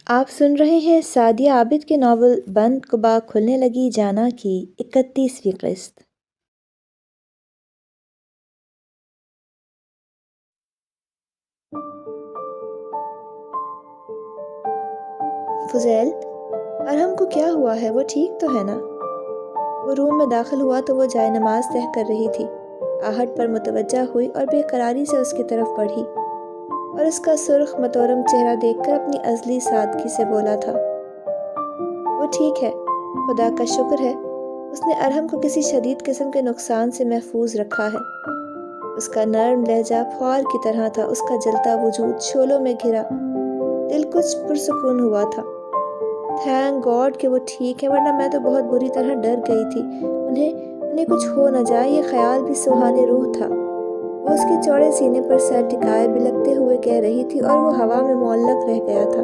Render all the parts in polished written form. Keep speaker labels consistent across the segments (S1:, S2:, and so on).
S1: آپ سن رہے ہیں سعدیہ عابد کے ناول بند قبا کھلنے لگی جانا کی 31ویں قسط۔ فضیل، ارہم کو کیا ہوا ہے؟ وہ ٹھیک تو ہے نا؟ وہ روم میں داخل ہوا تو وہ جائے نماز تہہ کر رہی تھی۔ آہٹ پر متوجہ ہوئی اور بے قراری سے اس کی طرف بڑھی اور اس کا سرخ متورم چہرہ دیکھ کر اپنی ازلی سادگی سے بولا تھا، وہ ٹھیک ہے، خدا کا شکر ہے، اس نے ارہم کو کسی شدید قسم کے نقصان سے محفوظ رکھا ہے۔ اس کا نرم لہجہ فوار کی طرح تھا، اس کا جلتا وجود شعلوں میں گھرا، دل کچھ پرسکون ہوا تھا۔ تھینک گاڈ کہ وہ ٹھیک ہے، ورنہ میں تو بہت بری طرح ڈر گئی تھی، انہیں کچھ ہو نہ جائے، یہ خیال بھی سوہانی روح تھا۔ وہ اس کے چوڑے سینے پر سر ٹکائے بلکتے ہوئے کہہ رہی تھی اور وہ ہوا میں معلق رہ گیا تھا۔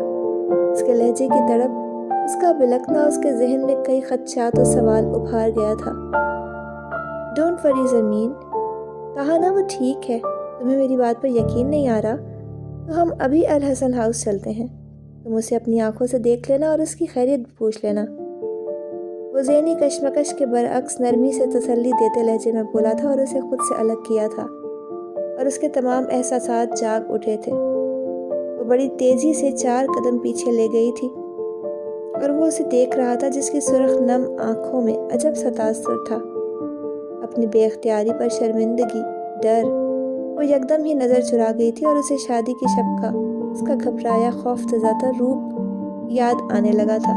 S1: اس کے لہجے کی تڑپ، اس کا بلکنا، اس کے ذہن میں کئی خدشات و سوال ابھار گیا تھا۔ ڈونٹ وری زمین، کہا نا وہ ٹھیک ہے۔ تمہیں میری بات پر یقین نہیں آ رہا تو ہم ابھی الحسن ہاؤس چلتے ہیں، تم اسے اپنی آنکھوں سے دیکھ لینا اور اس کی خیریت بھی پوچھ لینا۔ وہ ذہنی کشمکش کے برعکس نرمی سے تسلی دیتے لہجے میں بولا تھا اور اسے خود سے الگ کیا تھا، اور اس کے تمام احساسات جاگ اٹھے تھے۔ وہ بڑی تیزی سے 4 قدم پیچھے لے گئی تھی اور وہ اسے دیکھ رہا تھا جس کی سرخ نم آنکھوں میں عجب سا تاثر تھا، اپنی بے اختیاری پر شرمندگی، ڈر۔ وہ یکدم ہی نظر چرا گئی تھی اور اسے شادی کی شب کا اس کا گھبرایا خوفزدہ تر روپ یاد آنے لگا تھا،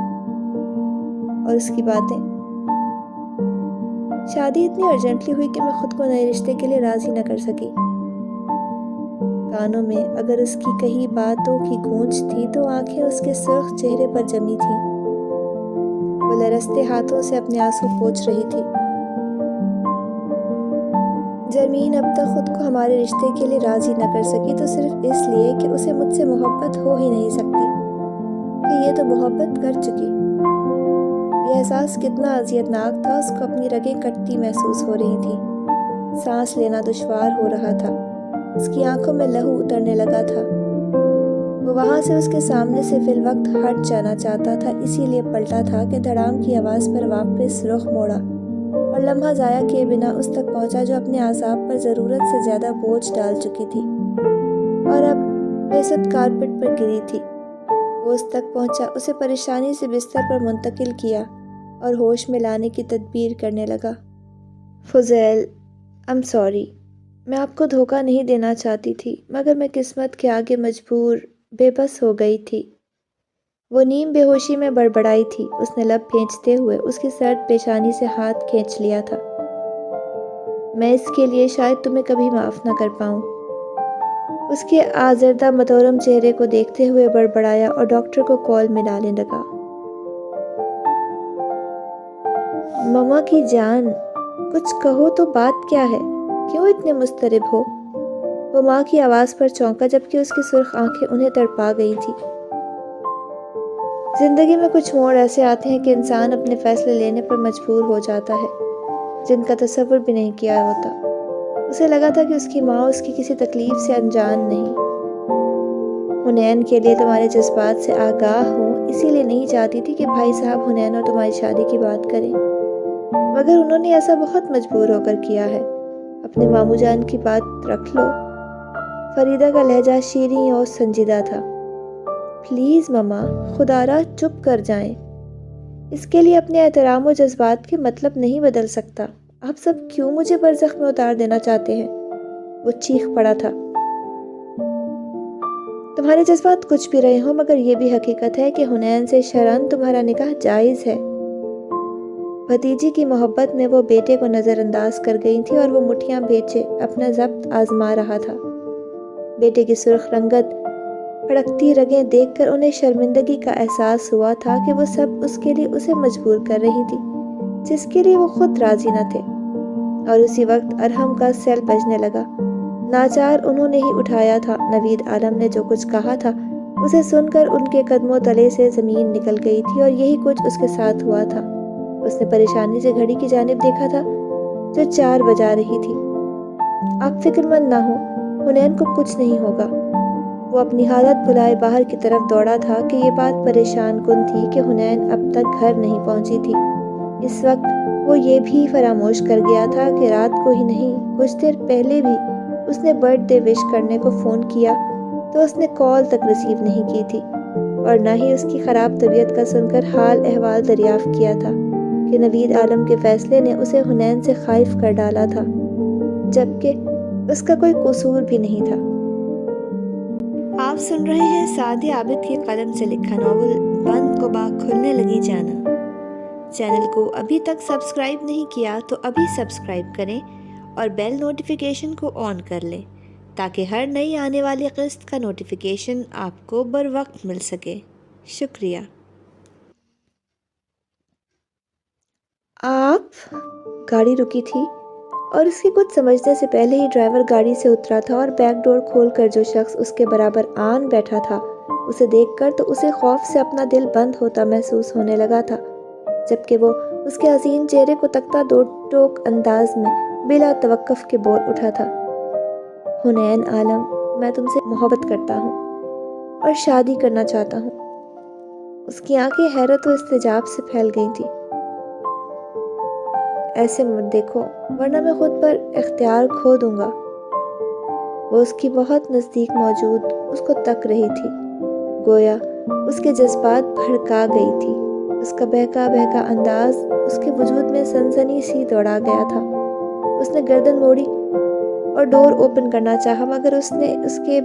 S1: اور اس کی باتیں۔ شادی اتنی ارجنٹلی ہوئی کہ میں خود کو نئے رشتے کے لیے راضی نہ کر سکی۔ کانوں میں اگر اس کی کہی باتوں کی گونج تھی تو آنکھیں اس کے سرخ چہرے پر جمی تھیں۔ وہ لرزتے ہاتھوں سے اپنے آنسو پوچھ رہی تھی۔ جرمین اب تک خود کو ہمارے رشتے کے لیے راضی نہ کر سکی تو صرف اس لیے کہ اسے مجھ سے محبت ہو ہی نہیں سکتی، کہ یہ تو محبت کر چکی۔ یہ احساس کتنا اذیت ناک تھا، اس کو اپنی رگیں کٹتی محسوس ہو رہی تھیں، سانس لینا دشوار ہو رہا تھا، اس کی آنکھوں میں لہو اترنے لگا تھا۔ وہ وہاں سے اس کے سامنے سے فی الوقت ہٹ جانا چاہتا تھا، اسی لیے پلٹا تھا کہ دھڑام کی آواز پر واپس رخ موڑا اور لمحہ ضائع کیے بنا اس تک پہنچا جو اپنے اعصاب پر ضرورت سے زیادہ بوجھ ڈال چکی تھی اور اب بے سد کارپٹ پر گری تھی۔ وہ اس تک پہنچا، اسے پریشانی سے بستر پر منتقل کیا اور ہوش میں لانے کی تدبیر کرنے لگا۔ فضیل، I'm sorry، میں آپ کو دھوکہ نہیں دینا چاہتی تھی، مگر میں قسمت کے آگے مجبور، بے بس ہو گئی تھی۔ وہ نیم بے ہوشی میں بڑبڑائی تھی، اس نے لب کھینچتے ہوئے اس کی سرد پیشانی سے ہاتھ کھینچ لیا تھا۔ میں اس کے لیے شاید تمہیں کبھی معاف نہ کر پاؤں، اس کے آزردہ متورم چہرے کو دیکھتے ہوئے بڑبڑایا اور ڈاکٹر کو کال میں ڈالنے لگا۔ مما کی جان، کچھ کہو تو بات کیا ہے؟ کیوں اتنے مضطرب ہو؟ وہ ماں کی آواز پر چونکا جبکہ اس کی سرخ آنکھیں انہیں تڑپا گئی تھی۔ زندگی میں کچھ موڑ ایسے آتے ہیں کہ انسان اپنے فیصلے لینے پر مجبور ہو جاتا ہے جن کا تصور بھی نہیں کیا ہوتا۔ اسے لگا تھا کہ اس کی ماں اس کی کسی تکلیف سے انجان نہیں، حنین کے لیے تمہارے جذبات سے آگاہ ہوں، اسی لیے نہیں چاہتی تھی کہ بھائی صاحب حنین اور تمہاری شادی کی بات کریں، مگر انہوں نے ایسا بہت مجبور ہو کر کیا ہے۔ اپنے ماموں جان کی بات رکھ لو۔ فریدہ کا لہجہ شیریں اور سنجیدہ تھا۔ پلیز مما، خدا را چپ کر جائیں، اس کے لیے اپنے احترام و جذبات کے مطلب نہیں بدل سکتا۔ آپ سب کیوں مجھے برزخ میں اتار دینا چاہتے ہیں؟ وہ چیخ پڑا تھا۔ تمہارے جذبات کچھ بھی رہے ہوں، مگر یہ بھی حقیقت ہے کہ حنین سے شرعاً تمہارا نکاح جائز ہے۔ بھتیجی کی محبت میں وہ بیٹے کو نظر انداز کر گئی تھی اور وہ مٹھیاں بھیجے اپنا ضبط آزما رہا تھا۔ بیٹے کی سرخ رنگت، پھڑکتی رگیں دیکھ کر انہیں شرمندگی کا احساس ہوا تھا کہ وہ سب اس کے لیے اسے مجبور کر رہی تھی جس کے لیے وہ خود راضی نہ تھے۔ اور اسی وقت ارہم کا سیل بجنے لگا۔ ناچار انہوں نے ہی اٹھایا تھا۔ نوید عالم نے جو کچھ کہا تھا اسے سن کر ان کے قدموں تلے سے زمین نکل گئی تھی، اور یہی کچھ اس کے ساتھ ہوا تھا۔ اس نے پریشانی سے گھڑی کی جانب دیکھا تھا جو 4 بجا رہی تھی۔ آپ فکر مند نہ ہو، حنین کو کچھ نہیں ہوگا۔ وہ اپنی حالت بھلائے باہر کی طرف دوڑا تھا کہ یہ بات پریشان کن تھی کہ حنین اب تک گھر نہیں پہنچی تھی۔ اس وقت وہ یہ بھی فراموش کر گیا تھا کہ رات کو ہی نہیں، کچھ دیر پہلے بھی اس نے برتھ ڈے وش کرنے کو فون کیا تو اس نے کال تک ریسیو نہیں کی تھی، اور نہ ہی اس کی خراب طبیعت کا سن کر حال احوال دریافت کیا تھا کہ نوید عالم کے فیصلے نے اسے حنین سے خائف کر ڈالا تھا، جبکہ اس کا کوئی قصور بھی نہیں تھا۔ آپ سن رہے ہیں سعدی عابد کی قلم سے لکھا ناول بند قبا کھلنے لگی جانا۔ چینل کو ابھی تک سبسکرائب نہیں کیا تو ابھی سبسکرائب کریں اور بیل نوٹیفیکیشن کو آن کر لیں تاکہ ہر نئی آنے والی قسط کا نوٹیفیکیشن آپ کو بر وقت مل سکے۔ شکریہ۔ آپ؟ گاڑی رکی تھی اور اس کی کچھ سمجھنے سے پہلے ہی ڈرائیور گاڑی سے اترا تھا اور بیک ڈور کھول کر جو شخص اس کے برابر آن بیٹھا تھا اسے دیکھ کر تو اسے خوف سے اپنا دل بند ہوتا محسوس ہونے لگا تھا، جبکہ وہ اس کے حسین چہرے کو تکتا دو ٹوک انداز میں بلا توقف کے بول اٹھا تھا، حنین عالم، میں تم سے محبت کرتا ہوں اور شادی کرنا چاہتا ہوں۔ اس کی آنکھیں حیرت و استعجاب سے پھیل گئی تھیں۔ ایسے مت دیکھو ورنہ میں خود پر اختیار کھو دوں گا۔ وہ اس کی بہت نزدیک موجود اس کو تک رہی تھی، گویا اس کے جذبات بھڑکا گئی تھی۔ اس کا بہکا بہکا انداز اس کے وجود میں سنسنی سی دوڑا گیا تھا۔ اس نے گردن موڑی اور ڈور اوپن کرنا چاہا، مگر اس نے اس کے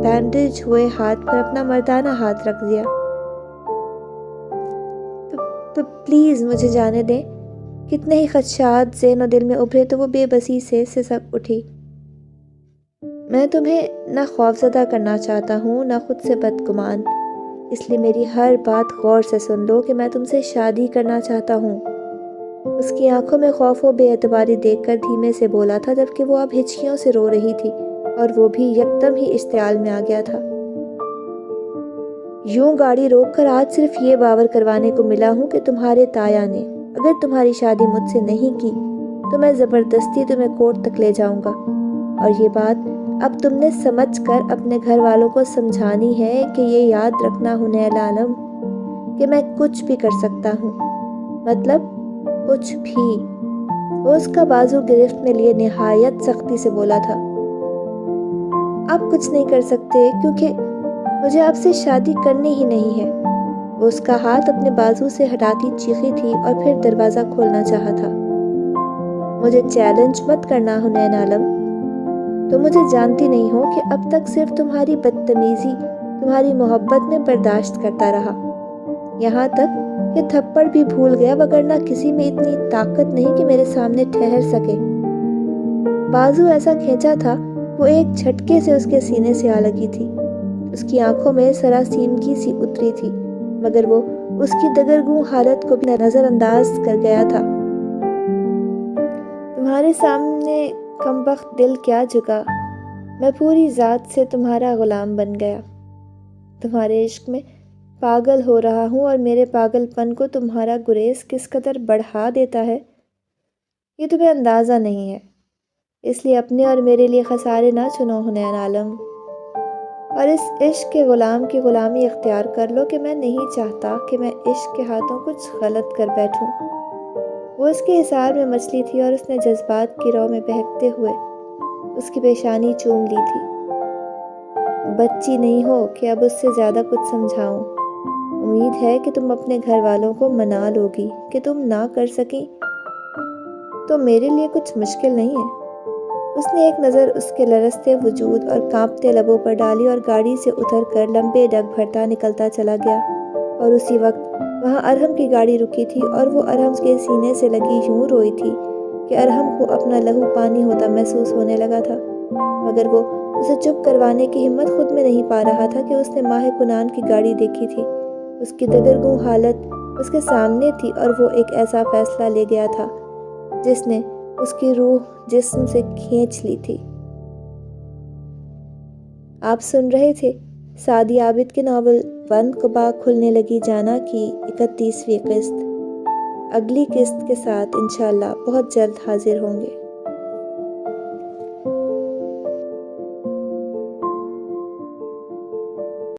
S1: بینڈیج ہوئے ہاتھ پر اپنا مردانہ ہاتھ رکھ دیا۔ پلیز مجھے جانے دیں۔ کتنے ہی خدشات ذہن و دل میں ابھرے تو وہ بے بسی سے سسک اٹھی۔ میں تمہیں نہ خوفزدہ کرنا چاہتا ہوں نہ خود سے بدگمان، اس لیے میری ہر بات غور سے سن لو کہ میں تم سے شادی کرنا چاہتا ہوں۔ اس کی آنکھوں میں خوف و بے اعتباری دیکھ کر دھیمے سے بولا تھا، جبکہ وہ اب ہچکیوں سے رو رہی تھی اور وہ بھی یکدم ہی اشتعال میں آ گیا تھا۔ یوں گاڑی روک کر آج صرف یہ باور کروانے کو ملا ہوں کہ تمہارے تایا نے اگر تمہاری شادی مجھ سے نہیں کی تو میں زبردستی تمہیں کورٹ تک لے جاؤں گا، اور یہ بات اب تم نے سمجھ کر اپنے گھر والوں کو سمجھانی ہے کہ یہ یاد رکھنا حنین عالم کہ میں کچھ بھی کر سکتا ہوں، مطلب کچھ بھی۔ وہ اس کا بازو گرفت میں لیے نہایت سختی سے بولا تھا، آپ کچھ نہیں کر سکتے کیونکہ مجھے آپ سے شادی کرنی ہی نہیں ہے۔ وہ اس کا ہاتھ اپنے بازو سے ہٹاتی چیخی تھی اور پھر دروازہ کھولنا چاہا تھا۔ مجھے چیلنج مت کرنا حنین عالم، تم مجھے جانتی نہیں ہو کہ اب تک صرف تمہاری بدتمیزی تمہاری محبت میں برداشت کرتا رہا، یہاں تک کہ تھپڑ بھی بھول گیا، وگرنہ کسی میں اتنی طاقت نہیں کہ میرے سامنے ٹھہر سکے۔ بازو ایسا کھینچا تھا وہ ایک جھٹکے سے اس کے سینے سے آ لگی تھی۔ اس کی آنکھوں میں سراسیمگی سی اتری تھی، مگر وہ اس کی دگرگوں حالت کو بھی نظر انداز کر گیا تھا۔ تمہارے سامنے کمبخت دل کیا جھکا، میں پوری ذات سے تمہارا غلام بن گیا، تمہارے عشق میں پاگل ہو رہا ہوں، اور میرے پاگل پن کو تمہارا گریز کس قدر بڑھا دیتا ہے یہ تمہیں اندازہ نہیں ہے، اس لیے اپنے اور میرے لیے خسارے نہ چنو حنین عالم، اور اس عشق کے غلام کی غلامی اختیار کر لو کہ میں نہیں چاہتا کہ میں عشق کے ہاتھوں کچھ غلط کر بیٹھوں۔ وہ اس کے حصار میں مچلی تھی اور اس نے جذبات کی رو میں بہکتے ہوئے اس کی پیشانی چوم لی تھی۔ بچی نہیں ہو کہ اب اس سے زیادہ کچھ سمجھاؤں، امید ہے کہ تم اپنے گھر والوں کو منا لوگی، کہ تم نہ کر سکی تو میرے لیے کچھ مشکل نہیں ہے۔ اس نے ایک نظر اس کے لرزتے وجود اور کانپتے لبوں پر ڈالی اور گاڑی سے اتر کر لمبے ڈگ بھرتا نکلتا چلا گیا، اور اسی وقت وہاں ارحم کی گاڑی رکی تھی اور وہ ارحم کے سینے سے لگی یوں روئی تھی کہ ارحم کو اپنا لہو پانی ہوتا محسوس ہونے لگا تھا، مگر وہ اسے چپ کروانے کی ہمت خود میں نہیں پا رہا تھا کہ اس نے ماہ کنان کی گاڑی دیکھی تھی، اس کی دگرگوں حالت اس کے سامنے تھی، اور وہ ایک ایسا فیصلہ لے گیا تھا جس نے اس کی روح جسم سے کھینچ لی تھی۔ آپ سن رہے تھے سعدی عابد کے ناول بند قبا کھلنے لگی جانا کی 31ویں قسط۔ اگلی قسط کے ساتھ انشاءاللہ بہت جلد حاضر ہوں گے۔